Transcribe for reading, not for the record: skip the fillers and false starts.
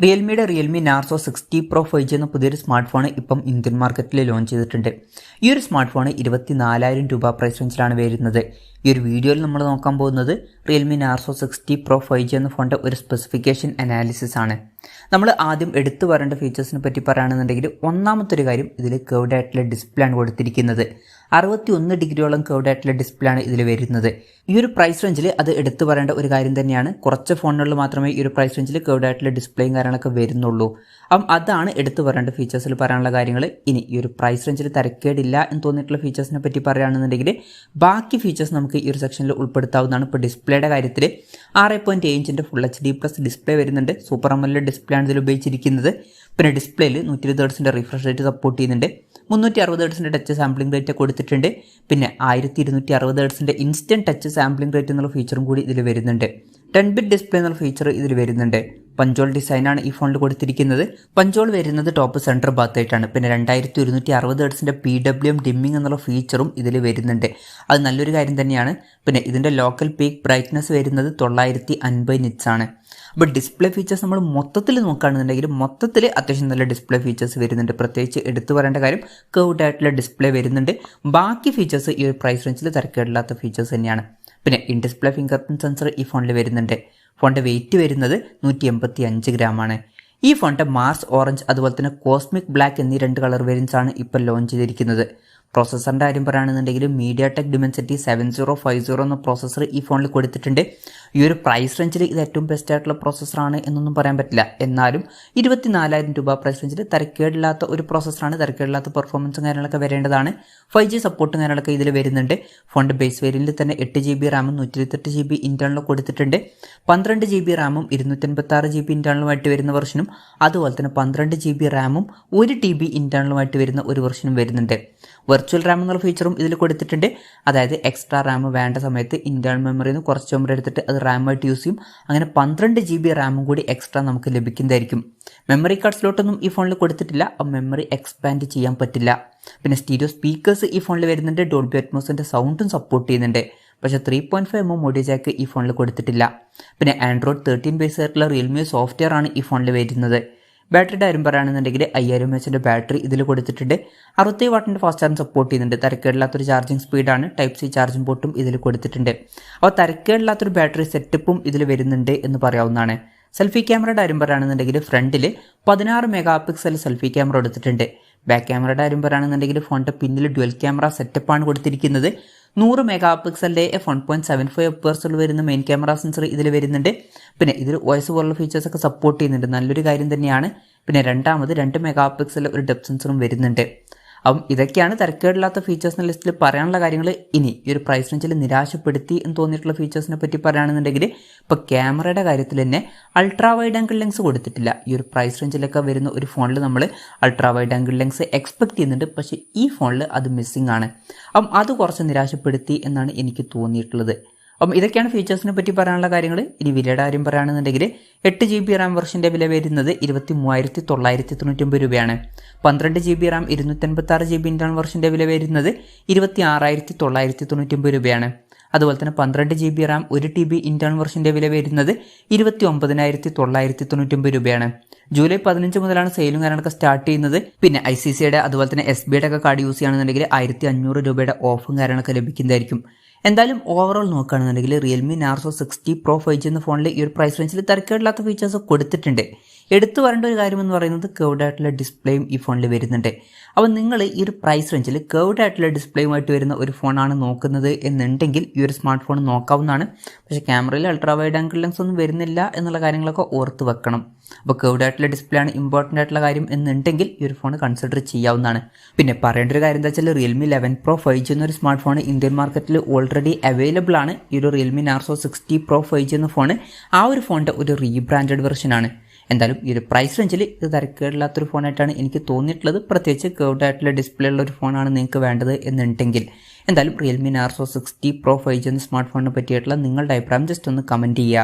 Realme Narzo 60 Pro 5G എന്ന പുതിയൊരു smart phone ഇപ്പം ഇന്ത്യൻ മാർക്കറ്റിൽ ലോഞ്ച് ചെയ്തിട്ടുണ്ട്. ഈ ഒരു സ്മാർട്ട് ഫോൺ 24,000 രൂപ പ്രൈസ് റേഞ്ചിലാണ് വരുന്നത്. ഈ ഒരു വീഡിയോയിൽ നമ്മൾ നോക്കാൻ പോകുന്നത് Realme Narzo 60 Pro 5G എന്ന ഫോണിൻ്റെ ഒരു സ്പെസിഫിക്കേഷൻ അനാലിസിസ് ആണ്. നമ്മൾ ആദ്യം എടുത്തു പറയേണ്ട ഫീച്ചേഴ്സിനെ പറ്റി പറയുകയാണെന്നുണ്ടെങ്കിൽ ഒന്നാമത്തെ ഒരു കാര്യം, ഇതിൽ കർവ്ഡ് ആയിട്ടുള്ള ഡിസ്പ്ലേ ആണ് കൊടുത്തിരിക്കുന്നത്. 61 ഡിഗ്രിയോളം കർവ്ഡ് ആയിട്ടുള്ള ഡിസ്പ്ലേ ആണ് ഇതിൽ വരുന്നത്. ഈ ഒരു പ്രൈസ് റേഞ്ചിൽ അത് എടുത്തു പറയേണ്ട ഒരു കാര്യം തന്നെയാണ്. കുറച്ച് ഫോണുകളിൽ മാത്രമേ ഈ ഒരു പ്രൈസ് റേഞ്ചിൽ കർവ്ഡ് ആയിട്ടുള്ള ഡിസ്പ്ലേയും കാര്യങ്ങളൊക്കെ വരുന്നുള്ളൂ. അപ്പം അതാണ് എടുത്തു പറയേണ്ട ഫീച്ചേഴ്സിൽ പറയാനുള്ള കാര്യങ്ങൾ. ഇനി ഈ ഒരു പ്രൈസ് റേഞ്ചിൽ തരക്കേടില്ല എന്ന് തോന്നിയിട്ടുള്ള ഫീച്ചേഴ്സിനെ പറ്റി പറയുകയാണെന്നുണ്ടെങ്കിൽ ബാക്കി ഫീച്ചേഴ്സ് നമുക്ക് ഈ ഒരു സെക്ഷനിൽ ഉൾപ്പെടുത്താവുന്നതാണ്. ഇപ്പോൾ ഡിസ്പ്ലേയുടെ കാര്യത്തിൽ 6.7 ഇഞ്ചിൻ്റെ ഫുൾ HD+ ഡിസ്പ്ലേ വരുന്നുണ്ട്. സൂപ്പർ AMOLED ഡിസ്പ്ലേ ആണ് ഇതിൽ ഉപയോഗിച്ചിരിക്കുന്നത്. പിന്നെ ഡിസ്പ്ലേയിൽ 120 Hz റിഫ്രഷ് റേറ്റ് സപ്പോർട്ട് ചെയ്യുന്നുണ്ട്. 360 Hz ടച്ച് സാമ്പിളിംഗ് റേറ്റ് കൊടുത്തിട്ടുണ്ട്. പിന്നെ 1260 Hz instant touch sampling rate എന്നുള്ള ഫീച്ചറും കൂടി ഇതിൽ വരുന്നുണ്ട്. 10-bit ഡിസ്പ്ലേ എന്നുള്ള ഫീച്ചർ ഇതിൽ വരുന്നുണ്ട്. പഞ്ചോൾ ഡിസൈനാണ് ഈ ഫോണിൽ കൊടുത്തിരിക്കുന്നത്. പഞ്ചോൾ വരുന്നത് ടോപ്പ് സെൻറ്റർ ഭാഗത്തായിട്ടാണ്. പിന്നെ 2260 Hz PWM ഡിമ്മിങ് എന്നുള്ള ഫീച്ചറും ഇതിൽ വരുന്നുണ്ട്. അത് നല്ലൊരു കാര്യം തന്നെയാണ്. പിന്നെ ഇതിൻ്റെ ലോക്കൽ പീക്ക് ബ്രൈറ്റ്നസ് വരുന്നത് 950 nits ആണ്. അപ്പോൾ ഡിസ്പ്ലേ ഫീച്ചേഴ്സ് നമ്മൾ മൊത്തത്തിൽ നോക്കുകയാണെന്നുണ്ടെങ്കിൽ മൊത്തത്തിൽ അത്യാവശ്യം നല്ല ഡിസ്പ്ലേ ഫീച്ചേഴ്സ് വരുന്നുണ്ട്. പ്രത്യേകിച്ച് എടുത്തു പറയേണ്ട കാര്യം കർവ്ഡ് ആയിട്ടുള്ള ഡിസ്പ്ലേ വരുന്നുണ്ട്. ബാക്കി ഫീച്ചേഴ്സ് ഈ ഒരു പ്രൈസ് റേഞ്ചിൽ തരക്കേടില്ലാത്ത ഫീച്ചേഴ്സ് തന്നെയാണ്. പിന്നെ in display finger print sensor ഈ ഫോണിൽ വരുന്നുണ്ട്. ഫോണിൻ്റെ വെയിറ്റ് വരുന്നത് 185 ഗ്രാമാണ്. ഈ ഫോണിൻ്റെ മാർസ് ഓറഞ്ച് അതുപോലെ തന്നെ കോസ്മിക് ബ്ലാക്ക് എന്നീ 2 കളർ വേരിയൻസ് ആണ് ഇപ്പോൾ ലോഞ്ച് ചെയ്തിരിക്കുന്നത്. പ്രോസസ്സറിൻ്റെ കാര്യം പറയുകയാണെന്നുണ്ടെങ്കിൽ mediatek dimensity 7050 എന്ന പ്രോസസ്സർ ഈ ഫോണിൽ കൊടുത്തിട്ടുണ്ട്. ഈ ഒരു പ്രൈസ് റേഞ്ചിൽ ഇത് ഏറ്റവും ബെസ്റ്റ് ആയിട്ടുള്ള പ്രോസസ്സറാണ് എന്നൊന്നും പറയാൻ പറ്റില്ല. എന്നാലും 24,000 രൂപ പ്രൈസ് റേഞ്ചിൽ തരക്കേടില്ലാത്ത ഒരു പ്രോസസ്സറാണ്. തരക്കേടില്ലാത്ത പെർഫോമൻസും കാര്യങ്ങളൊക്കെ വരേണ്ടതാണ്. 5G സപ്പോർട്ടും കാര്യങ്ങളൊക്കെ ഇതിൽ വരുന്നുണ്ട്. ഫോണിൻ്റെ ബേസ് വേരിയൻറ്റിൽ തന്നെ 8GB റാമും 128GB ഇൻറ്റേർണലും കൊടുത്തിട്ടുണ്ട്. 12GB റാമും 256GB ഇൻറ്റേർണലുമായിട്ട് വരുന്ന വെർഷനും അതുപോലെ തന്നെ 12GB റാമും 1TB ഇൻറ്റേർണലുമായിട്ട് വരുന്ന ഒരു വെർഷനും വരുന്നുണ്ട്. വെർച്വൽ റാം എന്നുള്ള ഫീച്ചറും ഇതിൽ കൊടുത്തിട്ടുണ്ട്. അതായത് എക്സ്ട്രാ റാം വേണ്ട സമയത്ത് ഇന്റേണൽ മെമ്മറിയിൽ നിന്ന് കുറച്ച് മെമ്മറി എടുത്തിട്ട് അത് റാമായിട്ട് യൂസ് ചെയ്യും. അങ്ങനെ 12GB റാമും കൂടി എക്സ്ട്രാ നമുക്ക് ലഭിക്കുന്നതായിരിക്കും. മെമ്മറി കാർഡ് സ്ലോട്ടൊന്നും ഈ ഫോണിൽ കൊടുത്തിട്ടില്ല. മെമ്മറി എക്സ്പാൻഡ് ചെയ്യാൻ പറ്റില്ല. പിന്നെ സ്റ്റീരിയോ സ്പീക്കേഴ്സ് ഈ ഫോണിൽ വരുന്നുണ്ട്. ഡോൾബി അറ്റ്മോസിൻ്റെ സൗണ്ടും സപ്പോർട്ട് ചെയ്യുന്നുണ്ട്. പക്ഷേ 3.5mm ഓഡിയോ ജാക്ക് ഈ ഫോണിൽ കൊടുത്തിട്ടില്ല. പിന്നെ ആൻഡ്രോയിഡ് 13 ബേസ് ആയിട്ടുള്ള റിയൽമി സോഫ്റ്റ്വെയർ ആണ് ഈ ഫോണിൽ വരുന്നത്. ബാറ്ററിയുടെ കാര്യം പറയുകയാണെന്നുണ്ടെങ്കിൽ 5000 mAh ബാറ്ററി ഇതിൽ കൊടുത്തിട്ടുണ്ട്. 60 വാട്ടിൻ്റെ ഫാസ്റ്റ് ചാർജ് സപ്പോർട്ട് ചെയ്യുന്നുണ്ട്. തരക്കേടില്ലാത്തൊരു ചാർജിങ് സ്പീഡാണ്. Type-C ചാർജിംഗ് പോർട്ടും ഇതിൽ കൊടുത്തിട്ടുണ്ട്. അപ്പോൾ തരക്കേടില്ലാത്തൊരു ബാറ്ററി സെറ്റപ്പും ഇതിൽ വരുന്നുണ്ട് എന്ന് പറയാവുന്നതാണ്. സെൽഫി ക്യാമറയുടെ കാര്യം പറയുകയാണെന്നുണ്ടെങ്കിൽ ഫ്രണ്ടിൽ 16 മെഗാപിക്സൽ സെൽഫി ക്യാമറ കൊടുത്തിട്ടുണ്ട്. ബാക്ക് ക്യാമറയുടെ കാര്യം പറയുകയാണെന്നുണ്ടെങ്കിൽ ഫോണിൻ്റെ പിന്നിൽ ഡ്യുവൽ ക്യാമറ സെറ്റപ്പാണ് കൊടുത്തിരിക്കുന്നത്. 100 മെഗാപിക്സലിൻ്റെ f1.75 വരുന്ന മെയിൻ ക്യാമറ സെൻസർ ഇതിൽ വരുന്നുണ്ട്. പിന്നെ ഇതിൽ വോയിസ് പോലുള്ള ഫീച്ചേഴ്സൊക്കെ സപ്പോർട്ട് ചെയ്യുന്നുണ്ട്. നല്ലൊരു കാര്യം തന്നെയാണ്. പിന്നെ രണ്ടാമത് 2 മെഗാപിക്സൽ ഒരു ഡെപ്ത് സെൻസറും വരുന്നുണ്ട്. അപ്പം ഇതൊക്കെയാണ് തരക്കേടില്ലാത്ത ഫീച്ചേഴ്സിൻ്റെ ലിസ്റ്റിൽ പറയാനുള്ള കാര്യങ്ങൾ. ഇനി ഈ ഒരു പ്രൈസ് റേഞ്ചിൽ നിരാശപ്പെടുത്തി എന്ന് തോന്നിയിട്ടുള്ള ഫീച്ചേഴ്സിനെ പറ്റി പറയുകയാണെന്നുണ്ടെങ്കിൽ ഇപ്പോൾ ക്യാമറയുടെ കാര്യത്തിൽ തന്നെ അൾട്രാ വൈഡ് ആംഗിൾ ലെൻസ് കൊടുത്തിട്ടില്ല. ഈ ഒരു പ്രൈസ് റേഞ്ചിലൊക്കെ വരുന്ന ഒരു ഫോണിൽ നമ്മൾ ultra wide angle lens expect ചെയ്യുന്നുണ്ട്. പക്ഷേ ഈ ഫോണിൽ അത് മിസ്സിംഗ് ആണ്. അപ്പം അത് കുറച്ച് നിരാശപ്പെടുത്തി എന്നാണ് എനിക്ക് തോന്നിയിട്ടുള്ളത്. അപ്പം ഇതൊക്കെയാണ് ഫീച്ചേഴ്സിനെ പറ്റി പറയാനുള്ള കാര്യങ്ങൾ. ഇനി വിലയുടെ കാര്യം പറയുകയാണെന്നുണ്ടെങ്കിൽ 8GB റാം വെർഷൻ്റെ വില വരുന്നത് 23,999 രൂപയാണ്. 12GB റാം 256GB ഇൻറ്റേർണൽ വെർഷൻ്റെ വില വരുന്നത് 26,999 രൂപയാണ്. അതുപോലെ തന്നെ 12GB റാം 1TB ഇൻറ്റേർണൽ വെർഷൻ്റെ വില വരുന്നത് 29,999 രൂപയാണ്. ജൂലൈ 15 മുതലാണ് സെയിലും കാര്യങ്ങളൊക്കെ സ്റ്റാർട്ട് ചെയ്യുന്നത്. പിന്നെ ICCയുടെ അതുപോലെ തന്നെ SBIയുടെ ഒക്കെ കാർഡ് യൂസ് ചെയ്യുകയാണെന്നുണ്ടെങ്കിൽ 1500 രൂപയുടെ ഓഫും കാര്യങ്ങളൊക്കെ ലഭിക്കുന്നതായിരിക്കും. എന്തായാലും ഓവറോൾ നോക്കുകയാണെന്നുണ്ടെങ്കിൽ Realme Narzo 60 Pro 5G എന്ന ഫോണിൽ ഈ ഒരു പ്രൈസ് റേഞ്ചിൽ തരക്കേടില്ലാത്ത ഫീച്ചേഴ്സ് കൊടുത്തിട്ടുണ്ട്. എടുത്തു പറയേണ്ട ഒരു കാര്യം എന്ന് പറയുന്നത് കർവ്ഡ് ആയിട്ടുള്ള ഡിസ്പ്ലേയും ഈ ഫോണിൽ വരുന്നുണ്ട്. അപ്പോൾ നിങ്ങൾ ഈ ഒരു പ്രൈസ് റേഞ്ചിൽ കർവ്ഡ് ആയിട്ടുള്ള ഡിസ്പ്ലേയുമായിട്ട് വരുന്ന ഒരു ഫോണാണ് നോക്കുന്നത് എന്നുണ്ടെങ്കിൽ ഈ ഒരു സ്മാർട്ട് ഫോൺ നോക്കാവുന്നതാണ്. പക്ഷേ ക്യാമറയിൽ അൾട്രാ വൈഡ് ആംഗിൾ ലെൻസ് ഒന്നും വരുന്നില്ല എന്നുള്ള കാര്യങ്ങളൊക്കെ ഓർത്ത് വെക്കണം. അപ്പോൾ കർവ്ഡ് ആയിട്ടുള്ള ഡിസ്പ്ലേ ആണ് ഇമ്പോർട്ടൻ്റ് ആയിട്ടുള്ള കാര്യം എന്നുണ്ടെങ്കിൽ ഈ ഒരു ഫോൺ കൺസിഡർ ചെയ്യാവുന്നതാണ്. പിന്നെ പറയേണ്ട ഒരു കാര്യം എന്താ വെച്ചാൽ Realme 11 Pro 5G എന്നൊരു സ്മാർട്ട് ഫോൺ ഇന്ത്യൻ മാർക്കറ്റിൽ ഓൾറെഡി അവൈലബിൾ ആണ്. ഈ ഒരു Realme Narzo 60 Pro 5G എന്ന ഫോൺ ആ ഒരു ഫോണിൻ്റെ ഒരു റീബ്രാൻഡഡ് വെർഷനാണ്. എന്തായാലും ഈ ഒരു പ്രൈസ് റേഞ്ചിൽ ഇത് തരക്കേടില്ലാത്തൊരു ഫോണായിട്ടാണ് എനിക്ക് തോന്നിയിട്ടുള്ളത്. പ്രത്യേകിച്ച് കർവ്ഡ് ആയിട്ടുള്ള ഡിസ്പ്ലേ ഉള്ള ഒരു ഫോണാണ് നിങ്ങൾക്ക് വേണ്ടത് എന്നുണ്ടെങ്കിൽ. എന്തായാലും Realme Narzo 60 Pro 5G എന്ന സ്മാർട്ട് ഫോണിനെ പറ്റിയിട്ടുള്ള നിങ്ങളുടെ അഭിപ്രായം ജസ്റ്റ് ഒന്ന് കമൻറ്റ് ചെയ്യുക.